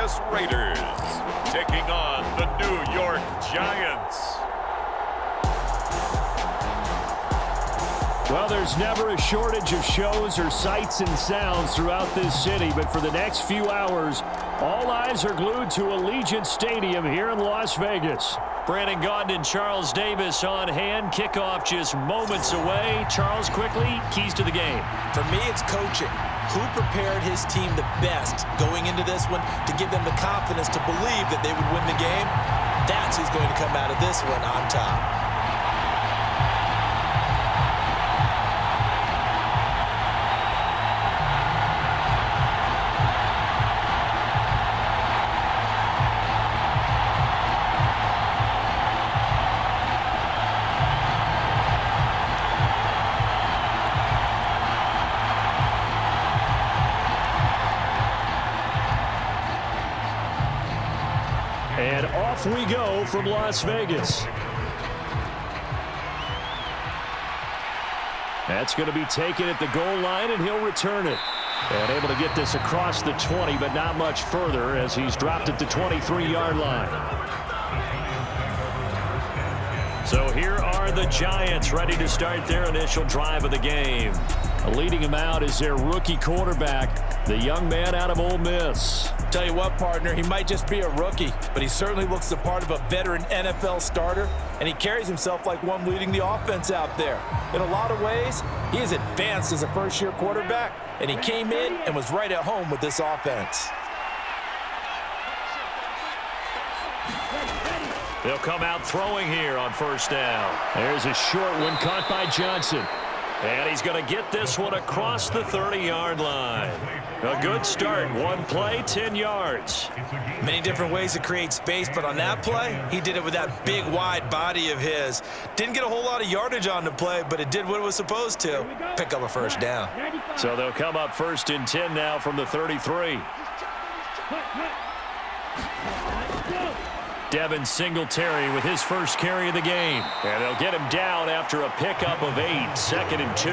Vegas Raiders taking on the New York Giants. Well, there's never a shortage of shows or sights and sounds throughout this city, but for the next few hours, all eyes are glued to Allegiant Stadium here in Las Vegas. Brandon Gaudin and Charles Davis on hand. Kickoff just moments away. Charles, quickly, keys to the game. For me, it's coaching. Who prepared his team the best going into this one to give them the confidence to believe that they would win the game? That's who's going to come out of this one on top. And off we go from Las Vegas. That's going to be taken at the goal line, and he'll return it. And able to get this across the 20, but not much further as he's dropped it to 23-yard line. So here are the Giants ready to start their initial drive of the game. Leading him out is their rookie quarterback, the young man out of Ole Miss. Tell you what, partner, he might just be a rookie, but he certainly looks the part of a veteran NFL starter, and he carries himself like one leading the offense out there. In a lot of ways, he is advanced as a first-year quarterback, and he came in and was right at home with this offense. They'll come out throwing here on first down. There's a short one caught by Johnson. And he's going to get this one across the 30-yard line. A good start. One play, 10 yards. Many different ways to create space, but on that play, he did it with that big, wide body of his. Didn't get a whole lot of yardage on the play, but it did what it was supposed to. Pick up a first down. So they'll come up first and 10 now from the 33. Devin Singletary with his first carry of the game. And they'll get him down after a pickup of 8, 2nd and 2.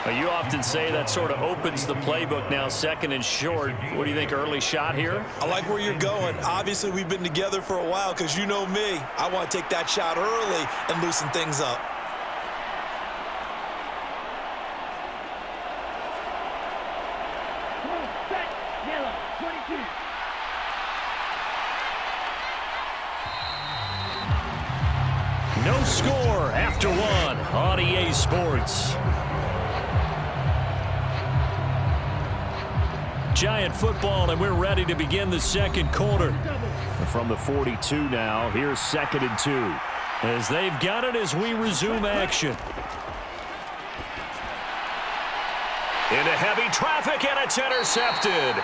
Now, you often say that sort of opens the playbook now, 2nd and short. What do you think, early shot here? I like where you're going. Obviously, we've been together for a while because you know me. I want to take that shot early and loosen things up. No score after one on EA Sports. Giant football, and we're ready to begin the second quarter. From the 42 now, here's 2nd and 2. As they've got it as we resume action. Into heavy traffic, and it's intercepted.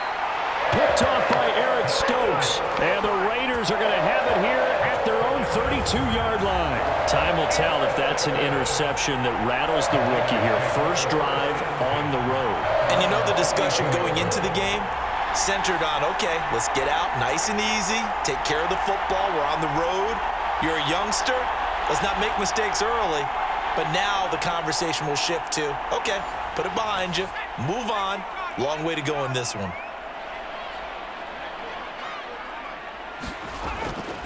Picked off by Eric Stokes. And the Raiders are going to have it here at their own 32-yard line. Time will tell if that's an interception that rattles the rookie here. First drive on the road. And you know the discussion going into the game? Centered on, okay, let's get out nice and easy. Take care of the football. We're on the road. You're a youngster. Let's not make mistakes early. But now the conversation will shift to, okay, put it behind you. Move on. Long way to go in this one.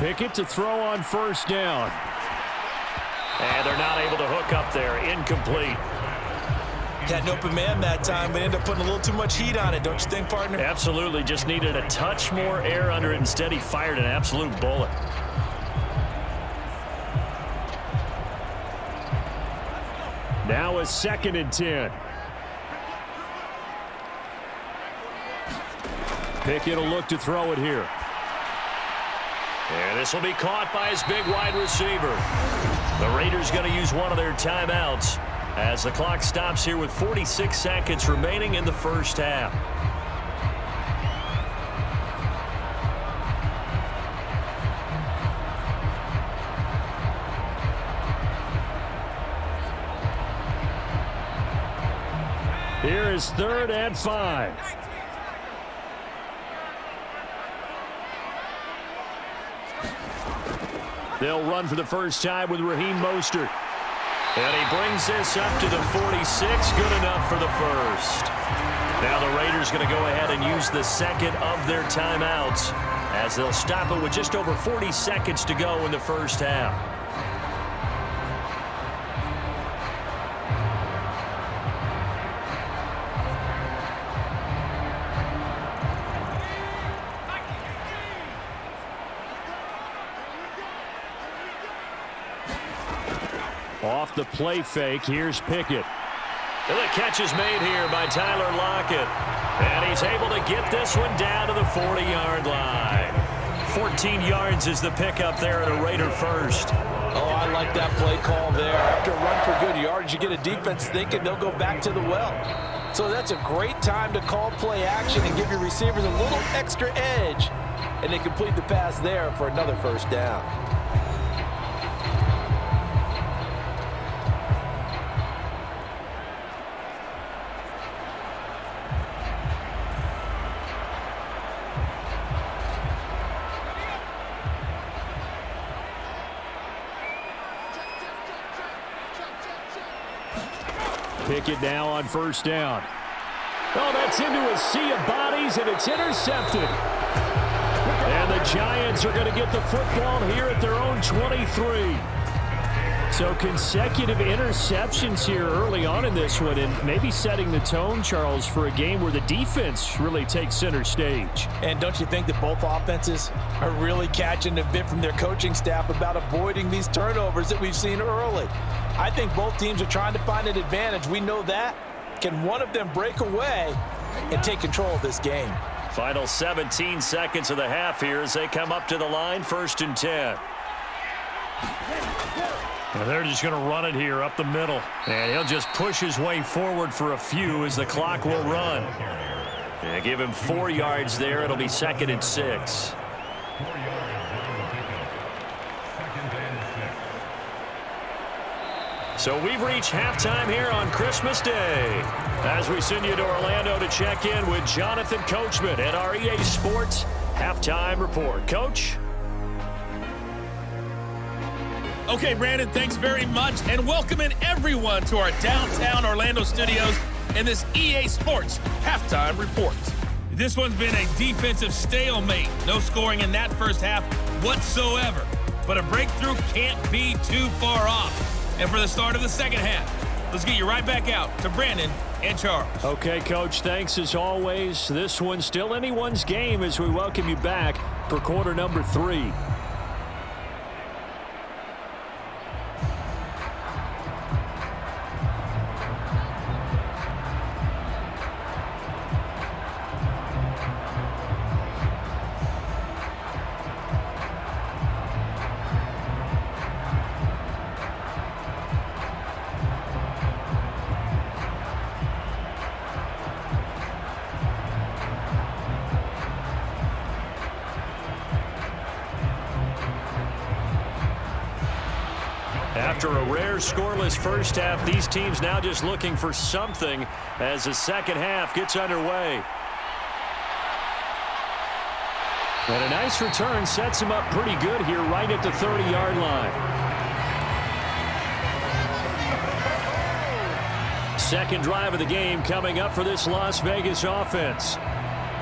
Pickett to throw on first down. And they're not able to hook up there. Incomplete. Had an open man that time, but ended up putting a little too much heat on it, don't you think, partner? Absolutely. Just needed a touch more air under it. Instead, he fired an absolute bullet. Now a 2nd and 10. Pickett will look to throw it here. And this will be caught by his big wide receiver. The Raiders going to use one of their timeouts as the clock stops here with 46 seconds remaining in the first half. Here is 3rd and 5. They'll run for the first time with Raheem Mostert. And he brings this up to the 46. Good enough for the first. Now the Raiders going to go ahead and use the second of their timeouts as they'll stop it with just over 40 seconds to go in the first half. Off the play fake, here's Pickett. And the catch is made here by Tyler Lockett. And he's able to get this one down to the 40-yard line. 14 yards is the pickup there at a Raider first. Oh, I like that play call there. After a run for good yards, you get a defense thinking they'll go back to the well. So that's a great time to call play action and give your receivers a little extra edge. And they complete the pass there for another first down. Pickett now on first down. Oh, that's into a sea of bodies, and it's intercepted. And the Giants are going to get the football here at their own 23. So consecutive interceptions here early on in this one, and maybe setting the tone, Charles, for a game where the defense really takes center stage. And don't you think that both offenses are really catching a bit from their coaching staff about avoiding these turnovers that we've seen early? I think both teams are trying to find an advantage. We know that. Can one of them break away and take control of this game? Final 17 seconds of the half here as they come up to the line, 1st and 10. And they're just going to run it here up the middle. And he'll just push his way forward for a few as the clock will run. And give him 4 yards there. It'll be 2nd and 6. So we've reached halftime here on Christmas Day as we send you to Orlando to check in with Jonathan Coachman at our EA Sports Halftime Report. Coach? Okay, Brandon, thanks very much, and welcoming everyone to our downtown Orlando studios in this EA Sports Halftime Report. This one's been a defensive stalemate. No scoring in that first half whatsoever. But a breakthrough can't be too far off. And for the start of the second half, let's get you right back out to Brandon and Charles. Okay, Coach, thanks as always. This one's still anyone's game as we welcome you back for quarter number 3. After a rare scoreless first half, these teams now just looking for something as the second half gets underway. And a nice return sets him up pretty good here right at the 30-yard line. Second drive of the game coming up for this Las Vegas offense.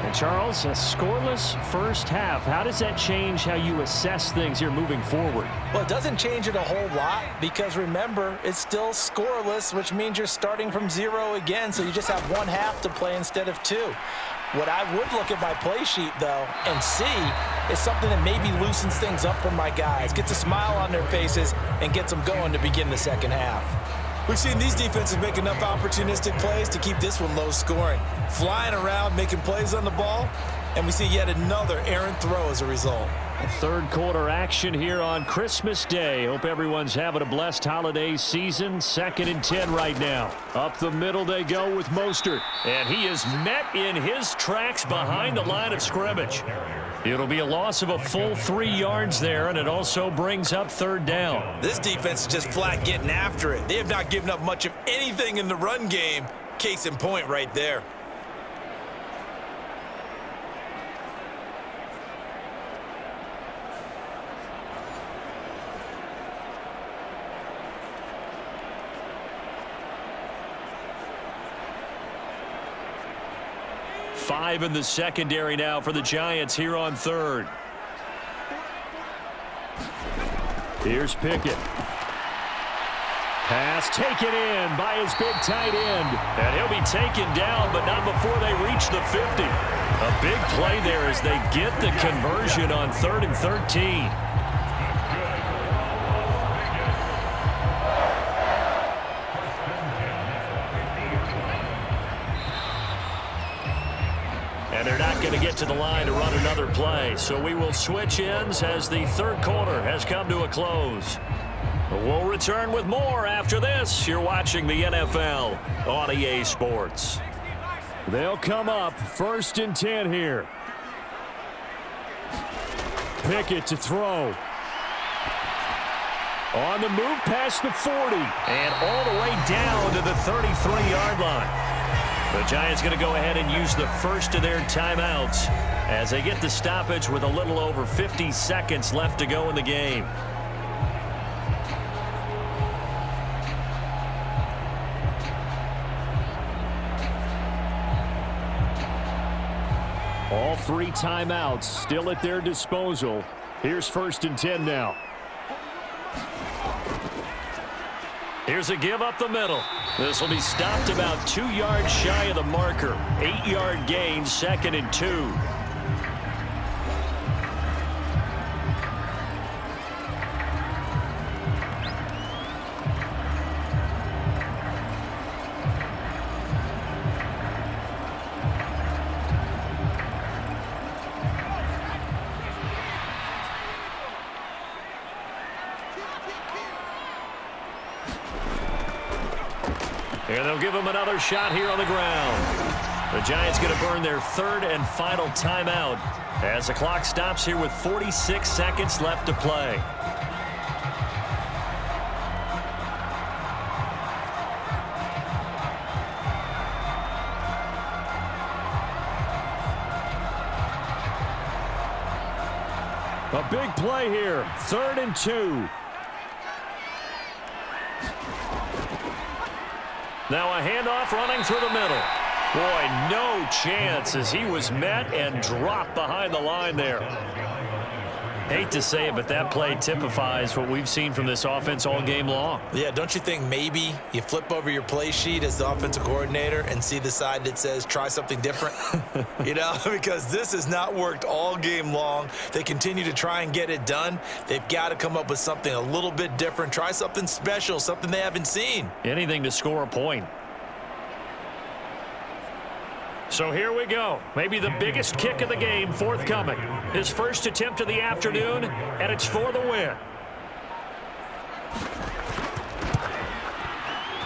And Charles, a scoreless first half. How does that change how you assess things here moving forward? Well, it doesn't change it a whole lot because, remember, it's still scoreless, which means you're starting from 0 again, so you just have one half to play instead of 2. What I would look at my play sheet, though, and see is something that maybe loosens things up for my guys, gets a smile on their faces, and gets them going to begin the second half. We've seen these defenses make enough opportunistic plays to keep this one low scoring. Flying around, making plays on the ball, and we see yet another errant throw as a result. Third quarter action here on Christmas Day. Hope everyone's having a blessed holiday season. 2nd and 10 right now. Up the middle they go with Mostert. And he is met in his tracks behind the line of scrimmage. It'll be a loss of a full 3 yards there, and it also brings up 3rd down. This defense is just flat getting after it. They have not given up much of anything in the run game. Case in point right there. 5 in the secondary now for the Giants here on third. Here's Pickett. Pass taken in by his big tight end. And he'll be taken down, but not before they reach the 50. A big play there as they get the conversion on 3rd and 13. And they're not going to get to the line to run another play. So we will switch ends as the third quarter has come to a close. We'll return with more after this. You're watching the NFL on EA Sports. They'll come up 1st and 10 here. Pickett to throw. On the move past the 40 and all the way down to the 33-yard line. The Giants going to go ahead and use the first of their timeouts as they get the stoppage with a little over 50 seconds left to go in the game. All 3 timeouts still at their disposal. Here's 1st and 10 now. Here's a give up the middle. This will be stopped about 2 yards shy of the marker. 8-yard gain, 2nd and 2. And they'll give him another shot here on the ground. The Giants going to burn their 3rd and final timeout as the clock stops here with 46 seconds left to play. A big play here. 3rd and 2. Now a handoff running through the middle. Boy, no chance as he was met and dropped behind the line there. Hate to say it, but that play typifies what we've seen from this offense all game long. Yeah, don't you think maybe you flip over your play sheet as the offensive coordinator and see the side that says try something different? You know, because this has not worked all game long. They continue to try and get it done. They've got to come up with something a little bit different. Try something special, something they haven't seen. Anything to score a point. So here we go. Maybe the biggest kick of the game forthcoming. His first attempt of the afternoon, and it's for the win.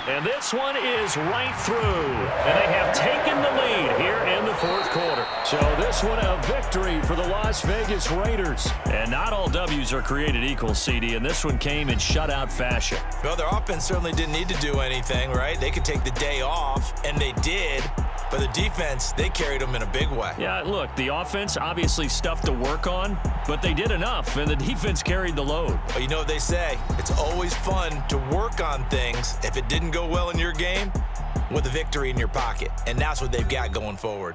And this one is right through. And they have taken the lead here in the 4th quarter. So this one a victory for the Las Vegas Raiders. And not all W's are created equal, CD, and this one came in shutout fashion. Well, their offense certainly didn't need to do anything, right? They could take the day off, and they did. But the defense, they carried them in a big way. Yeah, look, the offense obviously stuff to work on, but they did enough, and the defense carried the load. Well, you know what they say. It's always fun to work on things if it didn't go well in your game with a victory in your pocket. And that's what they've got going forward.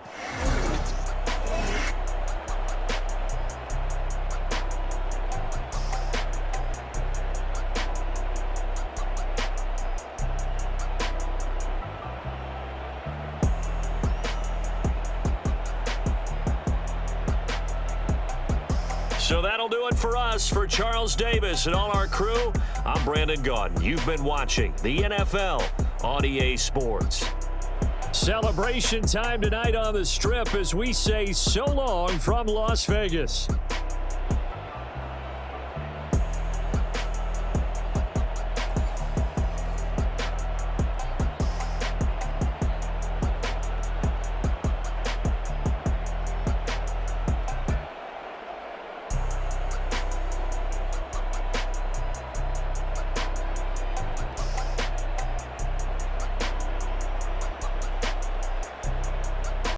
So that'll do it for us. For Charles Davis and all our crew, I'm Brandon Gaudin. You've been watching the NFL on EA Sports. Celebration time tonight on the Strip as we say so long from Las Vegas.